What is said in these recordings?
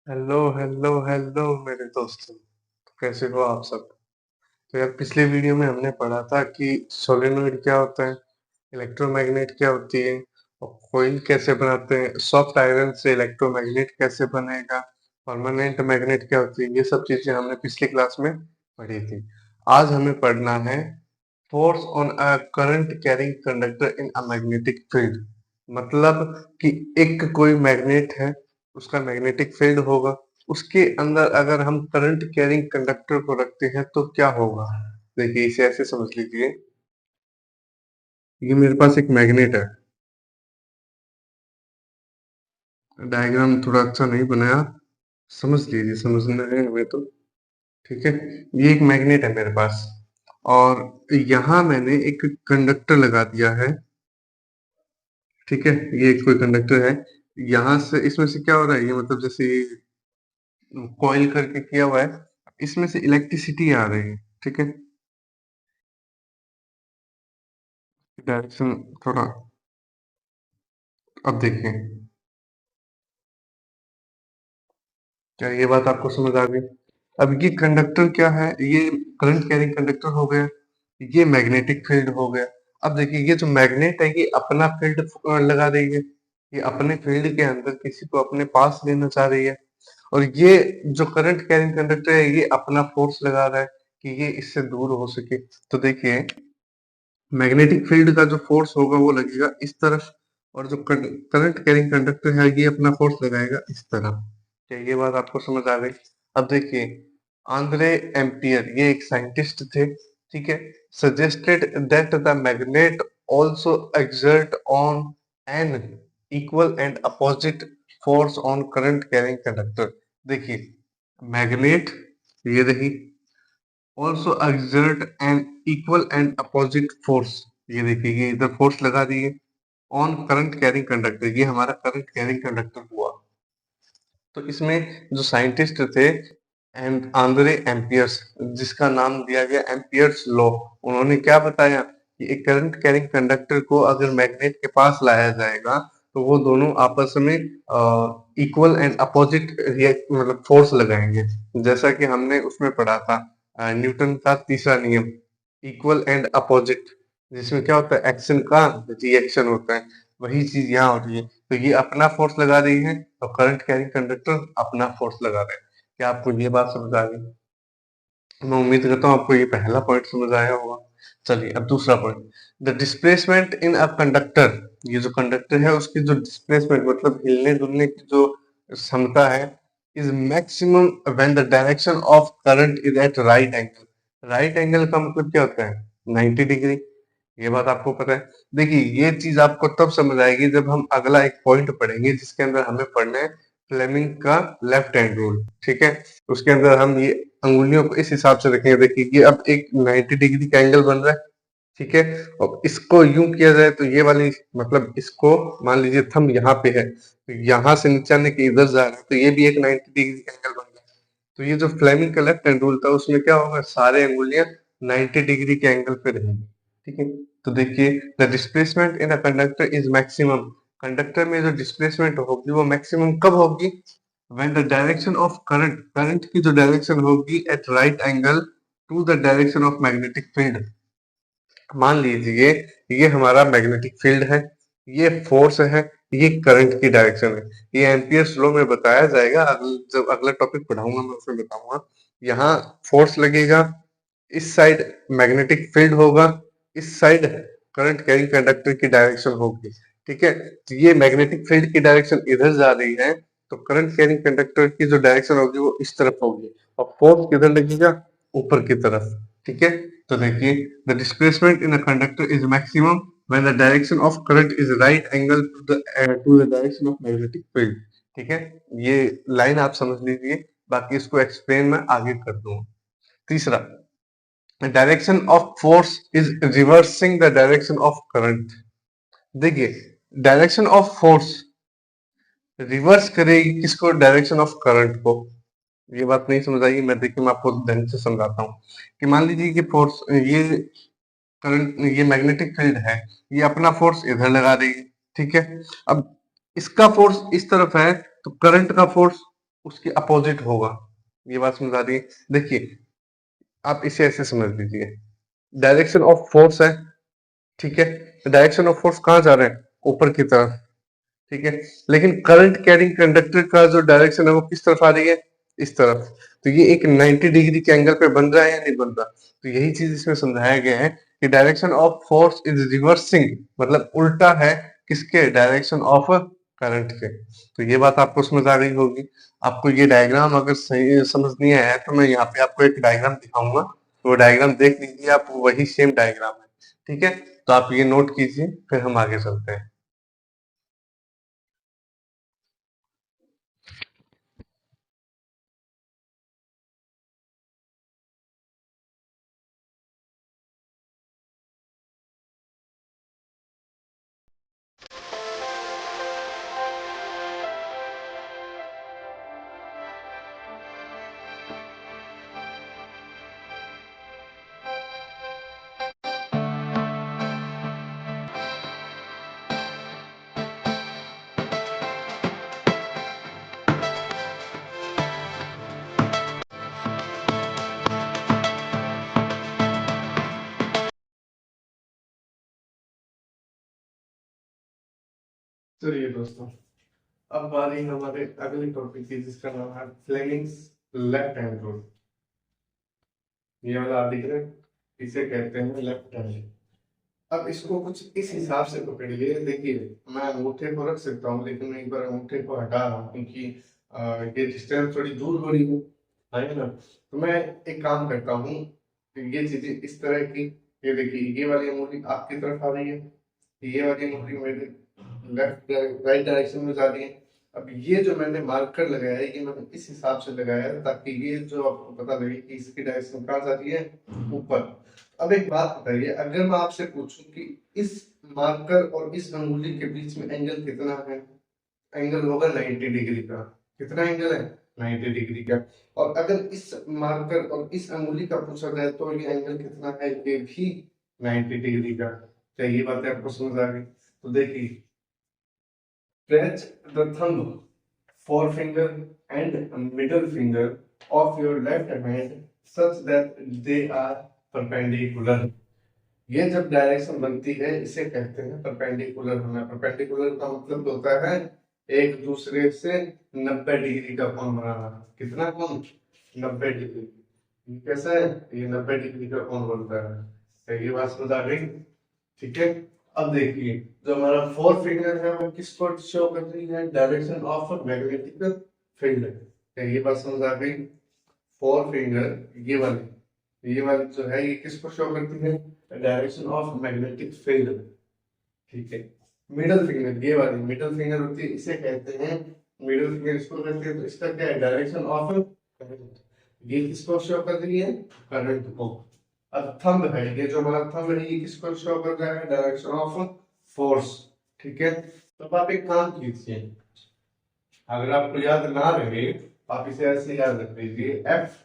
Hello hello hello मेरे दोस्तों। तो कैसे हो आप सब। तो यार पिछले वीडियो में हमने पढ़ा था कि सोलेनोइड क्या होता है, इलेक्ट्रोमैग्नेट क्या होती है, और कोइल कैसे बनाते हैं, सॉफ्ट आयरन से इलेक्ट्रोमैग्नेट कैसे बनेगा, परमानेंट मैग्नेट क्या होती है। ये सब चीजें हमने पिछली क्लास में पढ़ी थी। आज हमें पढ़ना है force on a current carrying conductor in a magnetic field. मतलब कि एक कोई मैग्नेट है, उसका मैग्नेटिक फील्ड होगा, उसके अंदर अगर हम करंट कैरिंग कंडक्टर को रखते हैं तो क्या होगा। देखिए इसे ऐसे समझ लीजिए, ये मेरे पास एक मैग्नेट है। डायग्राम थोड़ा अच्छा नहीं बनाया, समझ लीजिए, समझना है हमें तो। ठीक है, ये एक मैग्नेट है मेरे पास, और यहाँ मैंने एक कंडक्टर लगा दिया है। ठीक है, ये कोई कंडक्टर है। यहाँ से इसमें से क्या हो रहा है, ये मतलब जैसे कॉइल करके किया हुआ है, इसमें से इलेक्ट्रिसिटी आ रही है। ठीक है, डायरेक्शन थोड़ा, अब देखिए, क्या ये बात आपको समझ आ गई। अब ये कंडक्टर क्या है, ये करंट कैरिंग कंडक्टर हो गया, ये मैग्नेटिक फील्ड हो गया। अब देखिए ये जो मैग्नेट है ये अपना फील्ड लगा रही है, ये अपने फील्ड के अंदर किसी को अपने पास लेना चाह रही है। और ये जो करंट कैरिंग कंडक्टर है ये अपना फोर्स लगा रहा है कि ये इससे दूर हो सके। तो देखिए मैग्नेटिक फील्ड का जो फोर्स होगा वो लगेगा इस तरफ, और जो करंट कैरिंग कंडक्टर है ये अपना फोर्स लगाएगा इस तरफ। क्या ये बात आपको समझ आ गई। अब देखिए आंद्रे एम्पियर, ये एक साइंटिस्ट थे। ठीक है, suggested that the magnet also exert on an equal and opposite force on current carrying conductor. देखिए मैग्नेट, ये रही, also exert an equal and opposite force। ये देखिए ये इधर फोर्स लगा दी है ऑन करंट कैरिंग कंडक्टर, ये हमारा करंट कैरिंग कंडक्टर हुआ। तो इसमें जो साइंटिस्ट थे एंड आंद्रे एम्पियर्स, जिसका नाम दिया गया एम्पियर्स लॉ, उन्होंने क्या बताया कि एक करंट कैरिंग कंडक्टर को अगर मैग्नेट के पास लाया जाएगा तो वो दोनों आपस में इक्वल एंड अपोजिट रिएक्ट मतलब फोर्स लगाएंगे। जैसा कि हमने उसमें पढ़ा था न्यूटन का तीसरा नियम, इक्वल एंड अपोजिट, जिसमें क्या होता है एक्शन का रिएक्शन होता है, वही चीज यहाँ हो रही है। तो ये अपना फोर्स लगा रही है और करंट कैरिंग कंडक्टर अपना फोर्स लगा रहे हैं। क्या आपको ये बात समझ आ गई। मैं उम्मीद करता हूँ आपको ये पहला पॉइंट समझ आया होगा। चलिए अब दूसरा point, the displacement in a conductor. ये जो कंडक्टर है उसकी जो डिस्प्लेसमेंट मतलब हिलने डुलने की जो क्षमता है, is maximum when the direction of current is at right angle. Right angle का मतलब क्या होता है, 90 डिग्री। ये बात आपको पता है। देखिए ये चीज आपको तब समझ आएगी जब हम अगला एक पॉइंट पढ़ेंगे जिसके अंदर हमें पढ़ना है फ्लेमिंग का लेफ्ट हैंड रूल। ठीक है, उसके अंदर हम ये अंगुलियों को इस हिसाब से रखेंगे। देखिए ये अब एक 90 डिग्री का एंगल बन रहा है। ठीक है, और इसको यूं किया जाए तो ये वाली मतलब इसको मान लीजिए थंब यहाँ पे है, तो यहाँ से नीचे आने के इधर जा रहा है, तो ये भी एक 90 डिग्री का एंगल बन रहा है। तो ये जो फ्लेमिंग का लेफ्ट हैंड रूल था उसमें क्या होगा, सारे अंगुलियां 90 डिग्री के एंगल पे रहेंगी। ठीक है, तो देखिए the displacement in a conductor is maximum. Conductor में जो डिस्प्लेसमेंट होगी वो मैक्सिमम कब होगी, when the direction of current, current की जो डायरेक्शन होगी at right angle to the direction of magnetic field. मान लीजिए ये हमारा मैग्नेटिक फील्ड है, ये फोर्स है, ये करंट की डायरेक्शन है। ये एम्पियर्स लॉ में बताया जाएगा, जब अगला टॉपिक पढ़ाऊंगा मैं उसमें बताऊंगा। यहाँ फोर्स लगेगा, इस साइड मैग्नेटिक फील्ड होगा, इस साइड करंट कैरिंग कंडक्टर की डायरेक्शन होगी। ठीक है, तो ये मैग्नेटिक फील्ड की डायरेक्शन इधर जा रही है, तो करंट कैरिंग कंडक्टर की जो डायरेक्शन होगी वो इस तरफ होगी, और फोर्स किधर लगेगा, ऊपर की तरफ। ठीक है, तो देखिए the displacement in a conductor is maximum when the direction of current is right angle to the direction of magnetic field. ठीक है, ये लाइन आप समझ लीजिए, बाकी इसको एक्सप्लेन मैं आगे कर दूंगा। तीसरा, direction of force is reversing the direction of current. देखिए डायरेक्शन ऑफ फोर्स रिवर्स करेगी किसको, डायरेक्शन ऑफ करंट को। ये बात नहीं समझ आई, मैं देखिए मैं आपको ढंग से समझाता हूँ कि मान लीजिए कि फोर्स ये करंट, ये मैग्नेटिक फील्ड है, ये अपना फोर्स इधर लगा रही है। ठीक है, अब इसका फोर्स इस तरफ है तो करंट का फोर्स उसके अपोजिट होगा। ये बात समझ आ रही है? देखिए, आप इसे ऐसे समझ लीजिए, डायरेक्शन ऑफ फोर्स है, ठीक है? डायरेक्शन ऑफ फोर्स कहाँ जा रहे हैं? ऊपर की तरफ, ठीक है? लेकिन करंट कैरिंग कंडक्टर का जो डायरेक्शन है वो किस तरफ आ रही है? इस तरफ। तो ये एक 90 डिग्री के एंगल पे बन रहा है या नहीं बन रहा? तो यही चीज इसमें समझाया गया है कि direction of force is reversing, मतलब उल्टा है किसके? डायरेक्शन ऑफ करंट के। तो ये बात आपको समझ आ गई होगी। आपको ये डायग्राम अगर सही समझ नहीं आया है तो मैं यहाँ पे आपको एक डायग्राम दिखाऊंगा, तो वो डायग्राम देख लीजिए आप, वही सेम डायग्राम है, ठीक है? तो आप ये नोट कीजिए, फिर हम आगे चलते हैं। चलिए दोस्तों, अब बारी हमारे अगले टॉपिक की, जिसका नाम है फ्लेमिंग्स लेफ्ट हैंड रूल। ये वाला आप दिख रहे हैं, इसे कहते हैं लेफ्ट हैंड। अब इसको कुछ इस हिसाब से पकड़िए। देखिए, मैं अंगूठे को रख सकता हूँ, लेकिन मैं एक बार अंगूठे को हटा रहा हूँ क्योंकि ये डिस्टेंस थोड़ी दूर हो रही है ना? तो मैं एक काम करता हूँ, ये चीजें इस तरह की, ये देखिए, ये वाली अंगूठी आपकी तरफ आ रही है, ये वाली अंगूठी मेरे लेफ्ट राइट डायरेक्शन में जा रही है। अब ये जो मैंने मार्कर लगाया है, ये मैंने इस हिसाब से लगाया है ताकि ये जो आपको पता लगे कि इसकी डायरेक्शन कहाँ जा रही है, ऊपर। अब एक बात बताइए, अगर मैं आपसे पूछूं कि इस मार्कर और इस अंगुली के बीच में एंगल कितना है? एंगल होगा 90 डिग्री का। कितना एंगल है? 90 डिग्री का। और अगर इस मार्कर और इस अंगुली का पूछा जाए तो ये एंगल कितना है? ये भी 90 डिग्री का। क्या ये बातें आपको समझ आ गई? तो देखिए, stretch the thumb, forefinger and middle finger of your left hand such that they are perpendicular। ये जब डायरेक्शन बनती है इसे कहते हैं परपेंडिकुलर होना। परपेंडिकुलर का मतलब होता है एक दूसरे से 90 डिग्री का कोण बनाना। कितना कोण? 90 डिग्री। ये कैसा है? ये 90 डिग्री का कोण बनता है। तो ये बात समझ आ गई, ठीक है? अब देखिए, जो हमारा फोर फिंगर है वो किसको शो कर रही है? Direction of magnetic field. ये बात समझ आ गई। फोर फिंगर, ये वाली जो है ये किसको शो करती है? डायरेक्शन ऑफ मैग्नेटिक फील्ड, ठीक है? मिडल फिंगर, ये वाली मिडल फिंगर होती है, इसे कहते हैं मिडल फिंगर, इसको कहते हैं। तो इसका क्या है? Direction of current. ये किसको शो कर रही है? करंट को। अब थंब है, ये जो हमारा थंब है ये किसको शो कर रहा है? डायरेक्शन ऑफ फोर्स, ठीक है? तो अब आप एक काम कीजिए, अगर आपको याद ना रहे, आप इसे ऐसे याद रख लीजिए, एफ,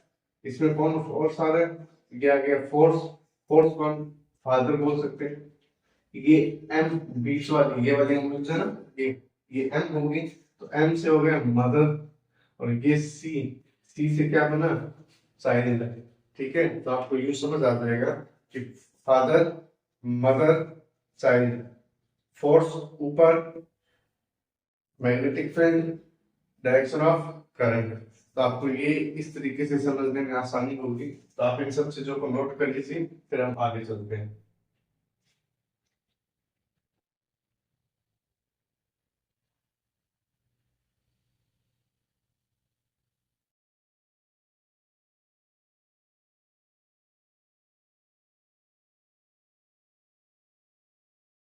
इसमें कौन फोर्स आ रहा है? ये आ गया फोर्स। फोर्स कौन? फादर बोल सकते हैं। ये एम, बीच वाली ये वाली उंगली है ना, ये एम होगी, तो एम से हो गया मदर। और ये सी, सी से क्या बना? चाइल्ड, ठीक है? तो आपको यूं समझ आ जाएगा कि फादर, मदर, चाइल्ड, फोर्स ऊपर, magnetic field, direction of current. तो आपको ये इस तरीके से समझने में आसानी होगी। तो आप इन सब चीजों को नोट कर लीजिए, फिर हम आगे चलते हैं।